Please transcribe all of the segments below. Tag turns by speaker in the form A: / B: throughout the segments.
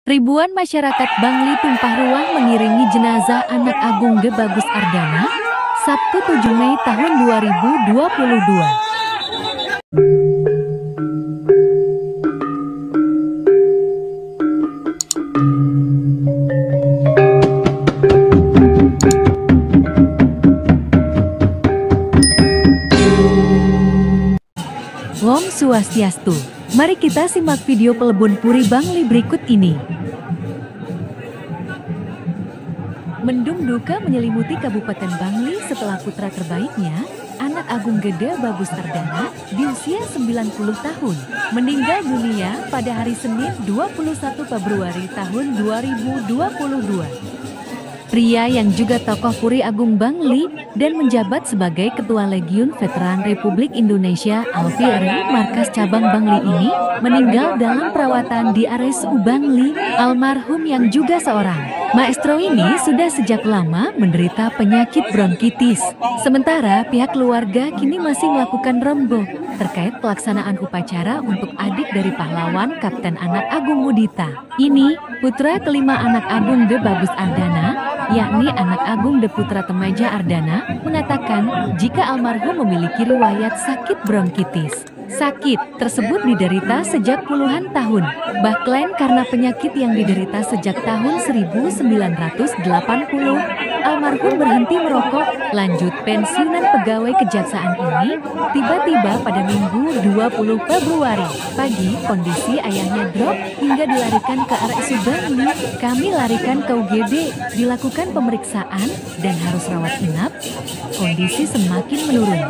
A: Ribuan masyarakat Bangli tumpah ruah mengiringi jenazah anak Agung G. Bagus Ardana, Sabtu 7 Mei tahun 2022. Om Swastiastu. Mari kita simak video Pelebun Puri Bangli berikut ini. Mendung duka menyelimuti Kabupaten Bangli setelah putra terbaiknya, anak Agung Gede Bagus Ardana, di usia 90 tahun, meninggal dunia pada hari Senin 21 Februari tahun 2022. Pria yang juga tokoh Puri Agung Bangli dan menjabat sebagai Ketua Legiun Veteran Republik Indonesia Alfieri Markas Cabang Bangli ini meninggal dalam perawatan di RSU Bangli. Almarhum yang juga seorang maestro ini sudah sejak lama menderita penyakit bronkitis. Sementara pihak keluarga kini masih melakukan rembuk terkait pelaksanaan upacara untuk adik dari pahlawan Kapten Anak Agung Mudita. Ini putra kelima anak Agung G. Bagus Ardana, yakni anak Agung D. Putra Temaja Ardana, mengatakan jika almarhum memiliki riwayat sakit bronkitis. Sakit tersebut diderita sejak puluhan tahun, bahkan karena penyakit yang diderita sejak tahun 1980, almarhum berhenti merokok. Lanjut pensiunan pegawai kejaksaan ini, tiba-tiba pada Minggu 20 Februari pagi, kondisi ayahnya drop hingga dilarikan ke RSU Bangli. Kami larikan ke UGD, dilakukan pemeriksaan dan harus rawat inap. Kondisi semakin menurun.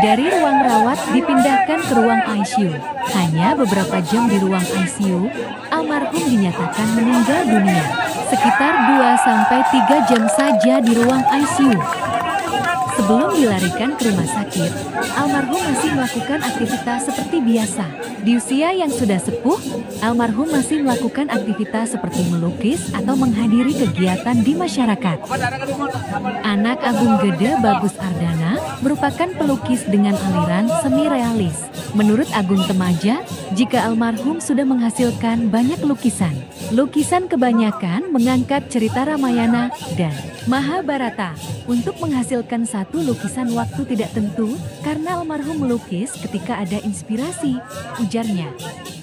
A: Dari ruang rawat dipindahkan ke ruang ICU. Hanya beberapa jam di ruang ICU, almarhum dinyatakan meninggal dunia. Sekitar 2-3 jam saja di ruang ICU. Sebelum dilarikan ke rumah sakit, almarhum masih melakukan aktivitas seperti biasa. Di usia yang sudah sepuh, almarhum masih melakukan aktivitas seperti melukis atau menghadiri kegiatan di masyarakat. Anak Agung Gede Bagus Ardana merupakan pelukis dengan aliran semi realis. Menurut Agung Temaja, jika almarhum sudah menghasilkan banyak lukisan. Lukisan kebanyakan mengangkat cerita Ramayana dan Mahabharata. Untuk menghasilkan satu lukisan waktu tidak tentu karena almarhum melukis ketika ada inspirasi, ujarnya.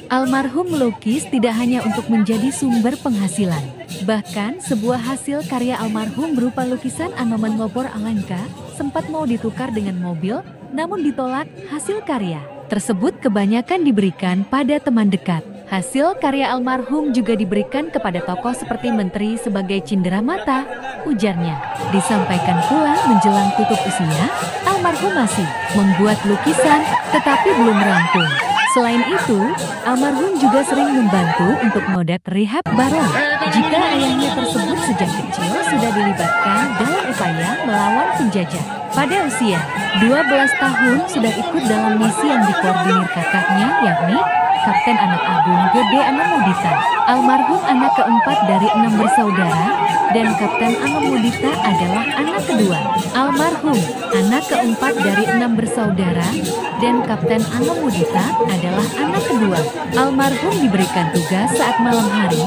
A: Almarhum melukis tidak hanya untuk menjadi sumber penghasilan. Bahkan sebuah hasil karya almarhum berupa lukisan Anoman Ngopor Alengka sempat mau ditukar dengan mobil, namun ditolak. Hasil karya tersebut kebanyakan diberikan pada teman dekat. Hasil karya almarhum juga diberikan kepada tokoh seperti menteri sebagai cindera mata, ujarnya. Disampaikan pula menjelang tutup usia, almarhum masih membuat lukisan tetapi belum rampung. Selain itu, almarhum juga sering membantu untuk modat rehab barong. Jika ayahnya tersebut sejak kecil sudah dilibatkan dalam upaya melawan penjajah. Pada usia 12 tahun sudah ikut dalam misi yang dikoordinir kakaknya, yakni Kapten Anak Agung Gede Anak Mudita. Almarhum anak keempat dari 6 bersaudara dan Kapten Anak Mudita adalah anak kedua. Almarhum anak keempat dari 6 bersaudara dan Kapten Anak Mudita adalah anak kedua. Almarhum diberikan tugas saat malam hari,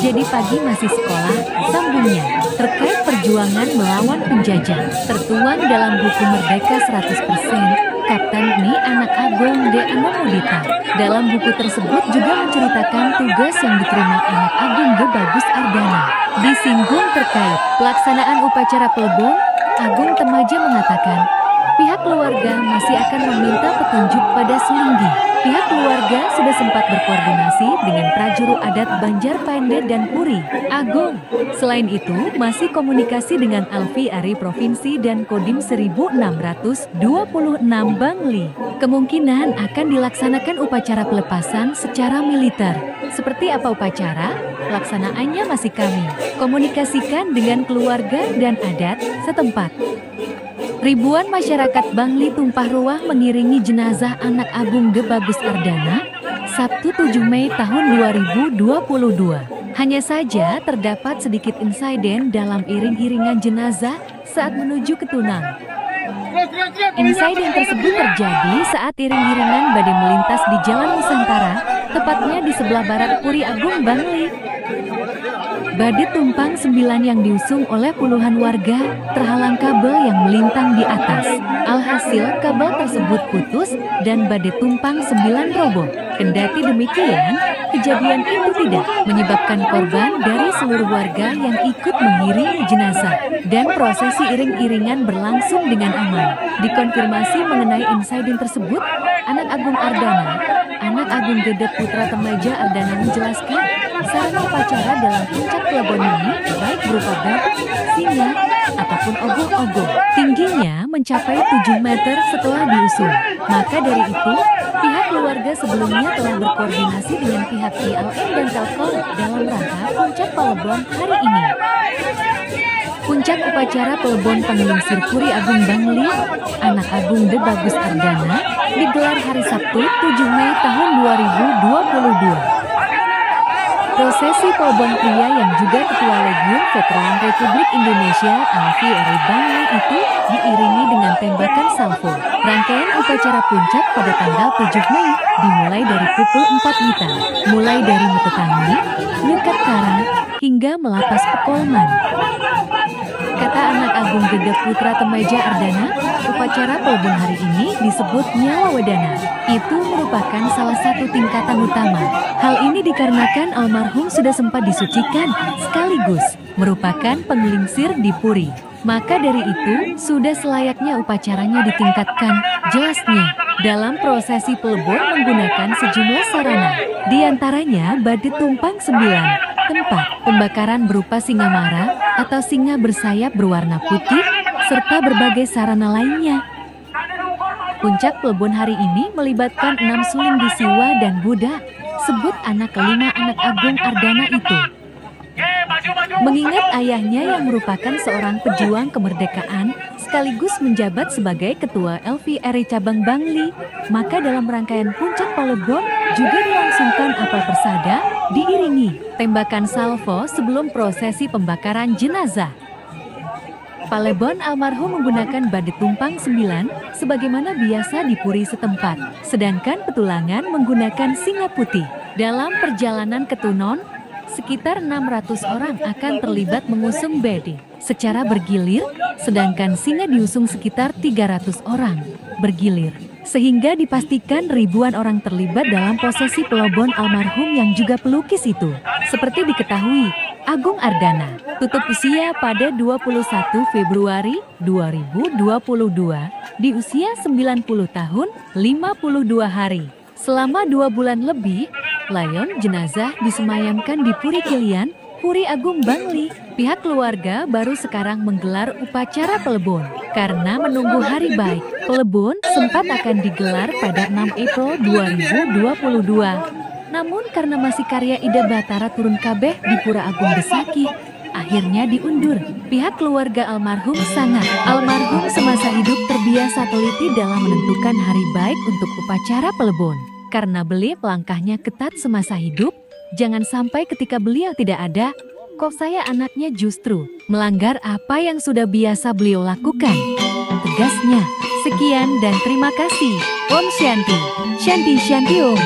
A: jadi pagi masih sekolah, sambungnya. Terkait perjuangan melawan penjajah, tertuang dalam buku Merdeka 100%, Kapten Ni Anak Agung D. Anak Mudita. Dalam buku tersebut juga menceritakan tugas yang diterima anak Agung G. Bagus Ardana. Disinggung terkait pelaksanaan upacara pelebon, Agung Temaja mengatakan, pihak keluarga masih akan meminta petunjuk pada Sulinggi. Pihak keluarga sudah sempat berkoordinasi dengan prajuru adat Banjar Pende dan Puri Agung. Selain itu, masih komunikasi dengan Alfieri Provinsi dan Kodim 1626 Bangli. Kemungkinan akan dilaksanakan upacara pelepasan secara militer. Seperti apa upacara? Pelaksanaannya masih kami komunikasikan dengan keluarga dan adat setempat. Ribuan masyarakat Bangli tumpah ruah mengiringi jenazah anak Agung G. Bagus Ardana, Sabtu 7 Mei tahun 2022. Hanya saja terdapat sedikit insiden dalam iring-iringan jenazah saat menuju ke Tunang. Insiden tersebut terjadi saat iring-iringan badai melintas di Jalan Nusantara, tepatnya di sebelah barat Puri Agung Bangli. Badai tumpang 9 yang diusung oleh puluhan warga terhalang kabel yang melintang di atas. Alhasil kabel tersebut putus dan badai tumpang 9 roboh. Kendati demikian, kejadian itu tidak menyebabkan korban dari seluruh warga yang ikut mengiringi jenazah. Dan prosesi iring-iringan berlangsung dengan aman. Dikonfirmasi mengenai insiden tersebut, Anak Agung Ardana, Anak Agung Gedet Putra Temaja Ardana menjelaskan, sarana upacara dalam puncak Plebon ini baik berupa batu, singa, ataupun ogoh-ogoh. Tingginya mencapai 7 meter setelah diusung. Maka dari itu, pihak keluarga sebelumnya telah berkoordinasi dengan pihak PLN dan Telkom dalam rangka puncak Plebon hari ini. Puncak upacara Plebon Panglingsir Puri Agung Bangli, Anak Agung De Bagus Ardana, digelar hari Sabtu 7 Mei tahun 2022. Prosesi Plebon pria yang juga Ketua Legiun Veteran Republik Indonesia Alfi Eri Bangli itu diiringi dengan tembakan salvo. Rangkaian upacara puncak pada tanggal 7 Mei dimulai dari pukul 4 WITA, mulai dari Metetanggi, Nyukat Karang, hingga Melapas Pekolman. Kata Anak Agung Gedet Putra Temaja Ardana, upacara Plebon hari ini disebut Nyawa Wedana. Itu merupakan salah satu tingkatan utama. Hal ini dikarenakan almarhum sudah sempat disucikan sekaligus merupakan penglingsir di Puri. Maka dari itu, sudah selayaknya upacaranya ditingkatkan, jelasnya. Dalam prosesi Plebon menggunakan sejumlah sarana, diantaranya badai tumpang 9, tempat pembakaran berupa singa mara atau singa bersayap berwarna putih, serta berbagai sarana lainnya. Puncak Plebon hari ini melibatkan 6 suling di Siwa dan Buddha, sebut anak kelima Anak Agung Ardana itu. Mengingat ayahnya yang merupakan seorang pejuang kemerdekaan, sekaligus menjabat sebagai Ketua LVRI Cabang Bangli, maka dalam rangkaian puncak Plebon juga dilangsungkan apel persada, diiringi tembakan salvo sebelum prosesi pembakaran jenazah. Plebon almarhum menggunakan badai tumpang 9 sebagaimana biasa di Puri setempat, sedangkan petulangan menggunakan singa putih. Dalam perjalanan ke Tunon, sekitar 600 orang akan terlibat mengusung badai secara bergilir, sedangkan singa diusung sekitar 300 orang bergilir. Sehingga dipastikan ribuan orang terlibat dalam prosesi Plebon almarhum yang juga pelukis itu. Seperti diketahui, Agung Ardana tutup usia pada 21 Februari 2022 di usia 90 tahun 52 hari. Selama 2 bulan lebih, layon jenazah disemayamkan di Puri Kilian, Puri Agung Bangli. Pihak keluarga baru sekarang menggelar upacara Plebon. Karena menunggu hari baik, Plebon sempat akan digelar pada 6 April 2022. Namun karena masih karya Ida Batara turun kabeh di Pura Agung Besaki, akhirnya diundur. Pihak keluarga almarhum sangat. Almarhum semasa hidup terbiasa teliti dalam menentukan hari baik untuk upacara Plebon. Karena beliau langkahnya ketat semasa hidup, jangan sampai ketika beliau tidak ada, kok saya anaknya justru melanggar apa yang sudah biasa beliau lakukan. Tegasnya. Sekian dan terima kasih. Om Shanti. Shanti Shanti Om.